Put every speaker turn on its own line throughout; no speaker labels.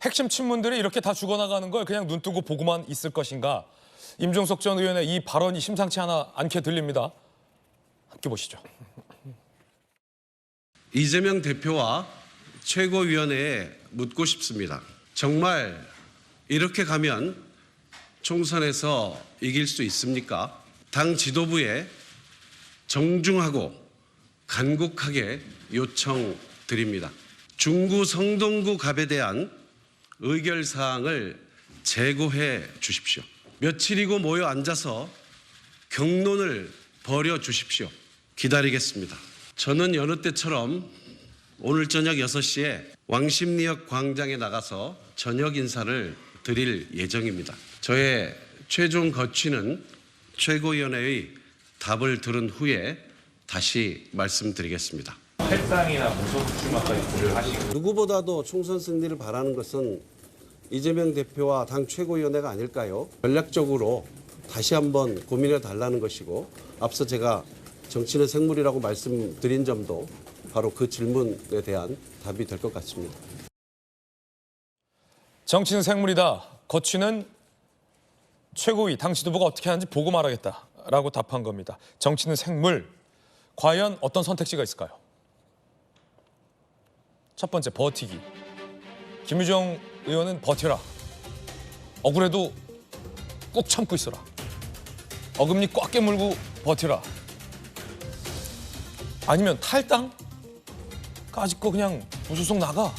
핵심 친문들이 이렇게 다 죽어나가는 걸 그냥 눈 뜨고 보고만 있을 것인가? 임종석 전 의원의 이 발언이 심상치 않게 들립니다. 함께 보시죠.
이재명 대표와 최고위원회에 묻고 싶습니다. 정말 이렇게 가면 총선에서 이길 수 있습니까? 당 지도부에 정중하고 간곡하게 요청드립니다. 중구 성동구 갑에 대한 의결사항을 제고해 주십시오. 며칠이고 모여 앉아서 경론을 벌여 주십시오. 기다리겠습니다. 저는 여느 때처럼 오늘 저녁 6시에 왕십리역 광장에 나가서 저녁 인사를 드릴 예정입니다. 저의 최종 거취는 최고위원회의 답을 들은 후에 다시 말씀드리겠습니다.
탈당이나 무소불출마까지 고려하시고
누구보다도 총선 승리를 바라는 것은 이재명 대표와 당 최고위원회가 아닐까요? 전략적으로 다시 한번 고민해 달라는 것이고, 앞서 제가 정치는 생물이라고 말씀드린 점도 바로 그 질문에 대한 답이 될 것 같습니다.
정치는 생물이다. 거취는 최고위 당 지도부가 어떻게 하는지 보고 말하겠다라고 답한 겁니다. 정치는 생물. 과연 어떤 선택지가 있을까요? 첫 번째, 버티기. 김유정 의원은 버텨라. 억울해도 꾹 참고 있어라. 어금니 꽉 깨물고 버텨라. 아니면 탈당? 까짓거 그냥 무소속 나가.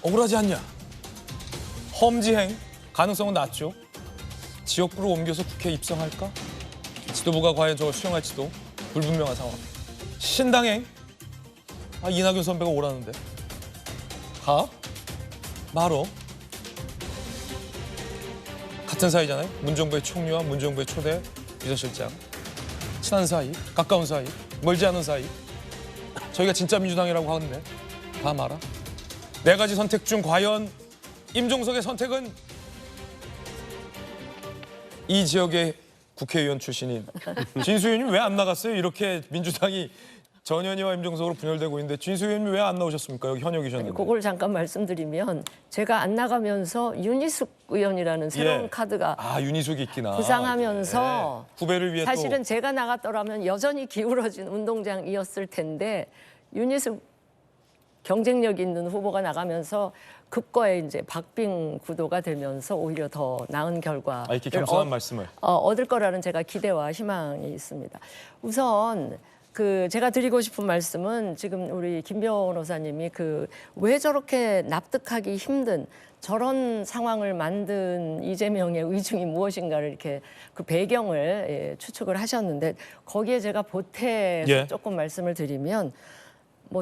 억울하지 않냐? 험지행 가능성은 낮죠. 지역구로 옮겨서 국회에 입성할까? 지도부가 과연 저걸 수용할지도 불분명한 상황. 신당행? 이낙연 선배가 오라는데. 가? 말어? 같은 사이잖아요. 문정부의 총리와 문정부의 초대 비서실장. 친한 사이, 가까운 사이, 멀지 않은 사이. 저희가 진짜 민주당이라고 하는데 다 말아. 4가지 선택 중 과연 임종석의 선택은 이 지역의 국회의원 출신인 진수 의원님 왜 안 나갔어요? 이렇게 민주당이 전현희와 임종석으로 분열되고 있는데 진수 의원님 왜 안 나오셨습니까? 여기 현역이셨는데.
그걸 잠깐 말씀드리면 제가 안 나가면서 윤희숙 의원이라는 새로운 카드가
윤희숙이 있기나.
부상하면서
후배를 위해
사실은
또.
제가 나갔더라면 여전히 기울어진 운동장이었을 텐데 윤희숙 경쟁력 있는 후보가 나가면서 급거에 이제 박빙 구도가 되면서 오히려 더 나은 결과
이렇게 겸손한 말씀을
얻을 거라는 제가 기대와 희망이 있습니다. 우선 제가 드리고 싶은 말씀은 지금 우리 김 변호사님이 왜 저렇게 납득하기 힘든 저런 상황을 만든 이재명의 의중이 무엇인가를 이렇게 그 배경을 추측을 하셨는데, 거기에 제가 보태서 조금 말씀을 드리면,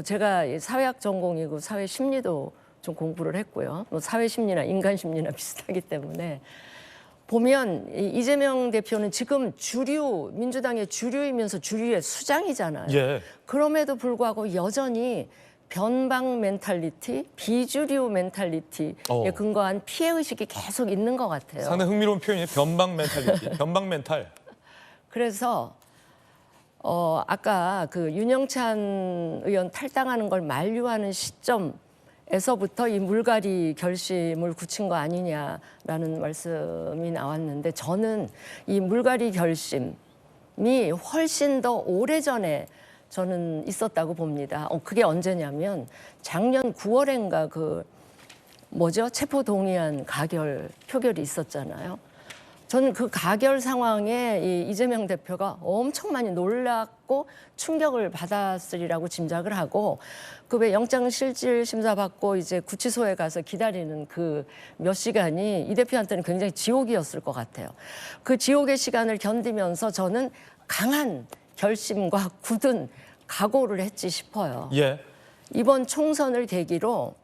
제가 사회학 전공이고 사회 심리도 좀 공부를 했고요. 사회 심리나 인간 심리나 비슷하기 때문에 보면 이재명 대표는 지금 민주당의 주류이면서 주류의 수장이잖아요. 그럼에도 불구하고 여전히 변방 멘탈리티, 비주류 멘탈리티에 근거한 피해의식이 계속 있는 것 같아요.
상당히 흥미로운 표현이에요. 변방 멘탈리티, 변방 멘탈.
그래서 아까 윤영찬 의원 탈당하는 걸 만류하는 시점에서부터 이 물갈이 결심을 굳힌 거 아니냐라는 말씀이 나왔는데, 저는 이 물갈이 결심이 훨씬 더 오래전에 저는 있었다고 봅니다. 그게 언제냐면 작년 9월인가 체포동의안 가결 표결이 있었잖아요. 저는 그 가결 상황에 이재명 대표가 엄청 많이 놀랐고 충격을 받았으리라고 짐작을 하고, 왜 영장실질 심사 받고 이제 구치소에 가서 기다리는 그 몇 시간이 이 대표한테는 굉장히 지옥이었을 것 같아요. 그 지옥의 시간을 견디면서 저는 강한 결심과 굳은 각오를 했지 싶어요. 이번 총선을 계기로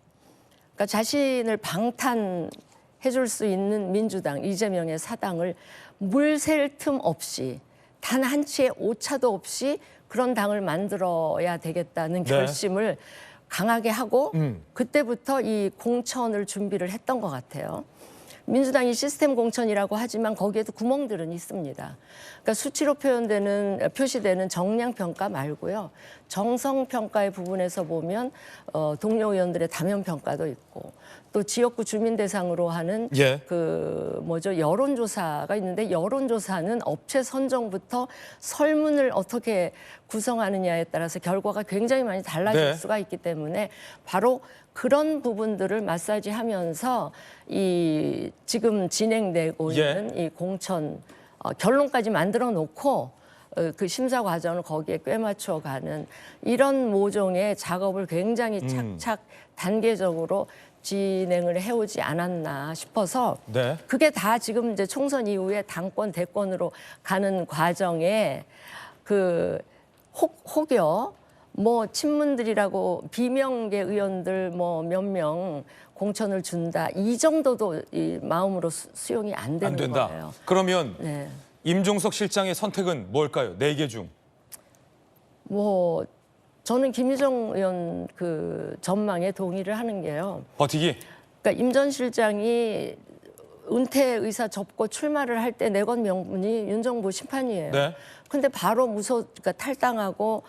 자신을 방탄해줄 수 있는 민주당, 이재명의 사당을 물 셀 틈 없이 단 한 치의 오차도 없이 그런 당을 만들어야 되겠다는 결심을 강하게 하고 그때부터 이 공천을 준비를 했던 것 같아요. 민주당이 시스템 공천이라고 하지만 거기에도 구멍들은 있습니다. 그러니까 수치로 표시되는 정량 평가 말고요. 정성 평가의 부분에서 보면 동료 의원들의 다면 평가도 있고 또 지역구 주민 대상으로 하는
예.
여론조사가 있는데 여론조사는 업체 선정부터 설문을 어떻게 구성하느냐에 따라서 결과가 굉장히 많이 달라질
네.
수가 있기 때문에 바로 그런 부분들을 마사지하면서 이 지금 진행되고
예.
있는 이 공천 결론까지 만들어 놓고 그 심사 과정을 거기에 꿰맞춰가는 이런 모종의 작업을 굉장히 착착 단계적으로 진행을 해오지 않았나 싶어서
네.
그게 다 지금 이제 총선 이후에 당권 대권으로 가는 과정에 그 혹여 뭐 친문들이라고 비명계 의원들 뭐 몇 명 공천을 준다 이 정도도 이 마음으로 수용이 안 되는
안 된다.
거예요.
그러면
네.
임종석 실장의 선택은 뭘까요? 4개 중.
뭐 저는 김유정 의원 그 전망에 동의를 하는 게요.
버티기.
그러니까 임 전 실장이 은퇴 의사 접고 출마를 할 때 내건 명분이 윤정부 심판이에요.
네.
근데 바로 그러니까 탈당하고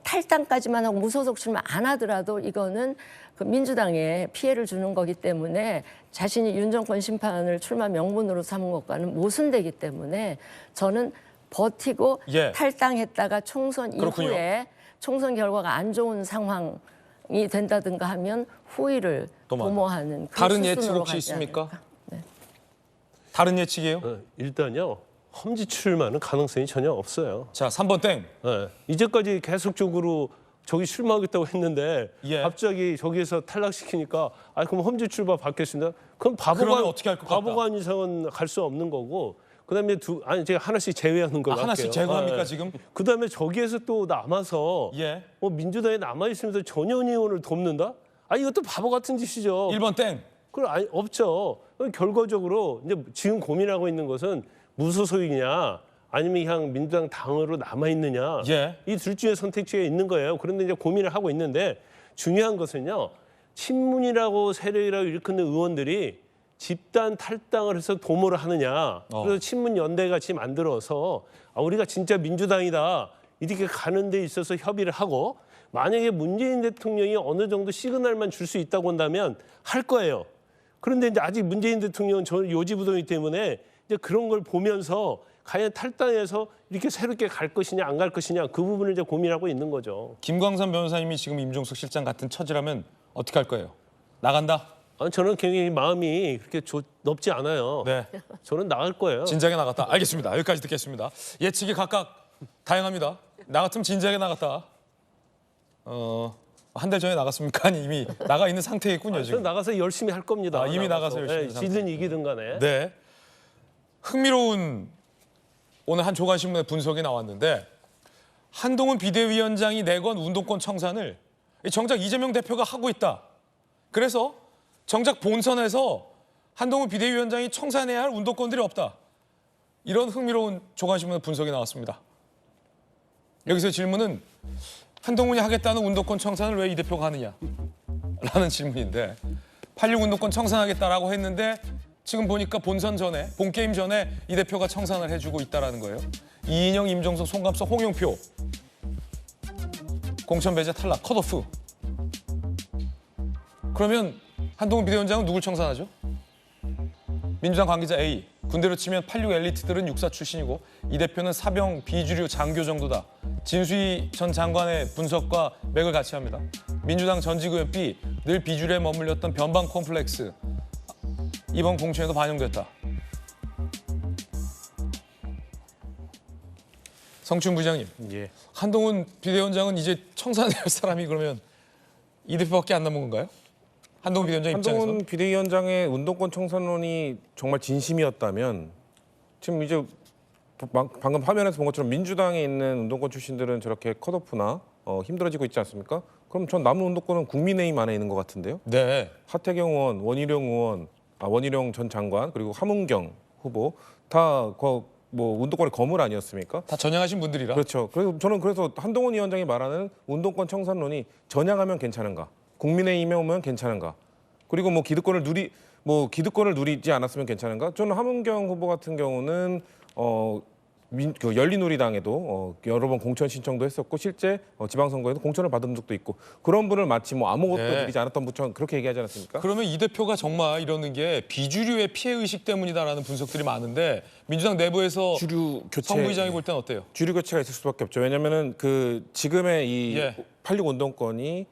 탈당까지만 하고 무소속 출마 안 하더라도 이거는 그 민주당에 피해를 주는 거기 때문에 자신이 윤 정권 심판을 출마 명분으로 삼은 것과는 모순되기 때문에 저는 버티고
예.
탈당했다가 총선
그렇군요.
이후에 총선 결과가 안 좋은 상황이 된다든가 하면 후위를 도모하는 그런
다른 예측
수순으로
혹시
가지
있습니까?
않을까. 네.
다른 예측이에요?
일단요. 험지 출마는 가능성이 전혀 없어요.
자, 3번 땡.
네. 이제까지 계속적으로 저기 출마하겠다고 했는데
예.
갑자기 저기에서 탈락시키니까 그럼 험지 출마 받겠습니다. 그럼
그러면 어떻게 할것 같다?
바보가 아닌 이상은 갈 수 없는 거고 그다음에 제가 하나씩 제외하는 걸로
하나씩
할게요.
제거합니까, 지금?
그다음에 저기에서 또 남아서
예.
민주당에 남아 있으면서 전현 의원을 돕는다? 이것도 바보 같은 짓이죠.
1번 땡.
그럼 없죠. 결과적으로 이제 지금 고민하고 있는 것은 무소속이냐 아니면 그냥 민주당 당으로 남아 있느냐
예.
이 둘 중에 선택지가 있는 거예요. 그런데 이제 고민을 하고 있는데 중요한 것은요. 친문이라고 세력이라고 일컫는 의원들이 집단 탈당을 해서 도모를 하느냐. 그래서 친문 연대 같이 만들어서 우리가 진짜 민주당이다 이렇게 가는 데 있어서 협의를 하고 만약에 문재인 대통령이 어느 정도 시그널만 줄 수 있다고 한다면 할 거예요. 그런데 이제 아직 문재인 대통령은 저는 요지부동이기 때문에 이제 그런 걸 보면서 과연 탈당해서 이렇게 새롭게 갈 것이냐 안 갈 것이냐 그 부분을 이제 고민하고 있는 거죠.
김광선 변호사님이 지금 임종석 실장 같은 처지라면 어떻게 할 거예요? 나간다?
저는 굉장히 마음이 그렇게 높지 않아요.
네.
저는 나갈 거예요.
진작에 나갔다. 알겠습니다. 여기까지 듣겠습니다. 예측이 각각 다양합니다. 나 같으면 진작에 나갔다. 한 달 전에 나갔습니까? 아니 이미 나가 있는 상태겠군요
저는
지금.
나가서 열심히 할 겁니다.
이미 나가서 열심히
네, 지든 이기든 간에.
네. 흥미로운 오늘 한 조간신문의 분석이 나왔는데 한동훈 비대위원장이 내건 운동권 청산을 정작 이재명 대표가 하고 있다. 그래서 정작 본선에서 한동훈 비대위원장이 청산해야 할 운동권들이 없다. 이런 흥미로운 조간신문의 분석이 나왔습니다. 여기서 질문은 한동훈이 하겠다는 운동권 청산을 왜 이 대표가 하느냐? 라는 질문인데 86 운동권 청산하겠다라고 했는데 지금 보니까 본선 전에, 본게임 전에 이 대표가 청산을 해주고 있다는 거예요. 이인영, 임종석, 송감석, 홍영표. 공천 배제 탈락, 컷오프. 그러면 한동훈 비대위원장은 누굴 청산하죠? 민주당 관계자 A. 군대로 치면 86 엘리트들은 육사 출신이고 이 대표는 사병, 비주류, 장교 정도다. 진수희 전 장관의 분석과 맥을 같이 합니다. 민주당 전직 의원 B. 늘 비주류에 머물렸던 변방 콤플렉스. 이번 공천에도 반영됐다. 성춘 부장님,
예.
한동훈 비대위원장은 이제 청산해야 할 사람이 그러면 이 대표밖에 안 남은 건가요? 한동훈 비대위원장 입장에서.
한동훈 비대위원장의 운동권 청산론이 정말 진심이었다면 지금 이제 방금 화면에서 본 것처럼 민주당에 있는 운동권 출신들은 저렇게 컷오프나 힘들어지고 있지 않습니까? 그럼 전 남은 운동권은 국민의힘 안에 있는 것 같은데요.
네.
하태경 의원, 원희룡 의원, 원희룡 전 장관 그리고 함은경 후보 다 뭐 운동권의 거물 아니었습니까?
다 전향하신 분들이라.
그렇죠. 그래서 저는 한동훈 위원장이 말하는 운동권 청산론이 전향하면 괜찮은가? 국민의힘에 오면 괜찮은가? 그리고 기득권을 누리지 않았으면 괜찮은가? 저는 함은경 후보 같은 경우는 그 열린우리당에도 여러 번 공천 신청도 했었고 실제 지방선거에도 공천을 받은 적도 있고 그런 분을 마치 뭐 아무것도
네.
드리지 않았던 분처럼 그렇게 얘기하지 않았습니까?
그러면 이 대표가 정말 이러는 게 비주류의 피해 의식 때문이다라는 분석들이 많은데 민주당 내부에서
주류 교체
성 부의장이 볼 때는 어때요?
주류 교체가 있을 수밖에 없죠. 왜냐하면은 그 지금의 이
예.
8.6 운동권이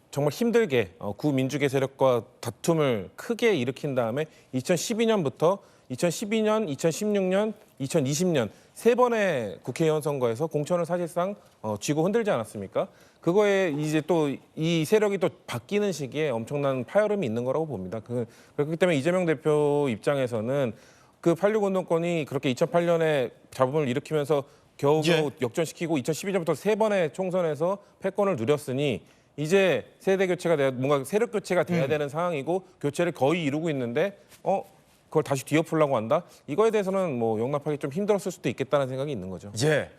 정말 힘들게 구민주계 세력과 다툼을 크게 일으킨 다음에 2012년부터 2012년, 2016년, 2020년 세 번의 국회의원 선거에서 공천을 사실상 쥐고 흔들지 않았습니까? 그거에 이제 또 이 세력이 또 바뀌는 시기에 엄청난 파열음이 있는 거라고 봅니다. 그렇기 때문에 이재명 대표 입장에서는 그 8.6 운동권이 그렇게 2008년에 잡음을 일으키면서 겨우겨우 역전시키고 2012년부터 세 번의 총선에서 패권을 누렸으니 이제 세대 교체가 돼야 뭔가 세력 교체가 돼야 되는 상황이고 교체를 거의 이루고 있는데 그걸 다시 뒤엎으려고 한다? 이거에 대해서는 뭐 용납하기 좀 힘들었을 수도 있겠다는 생각이 있는 거죠.
예.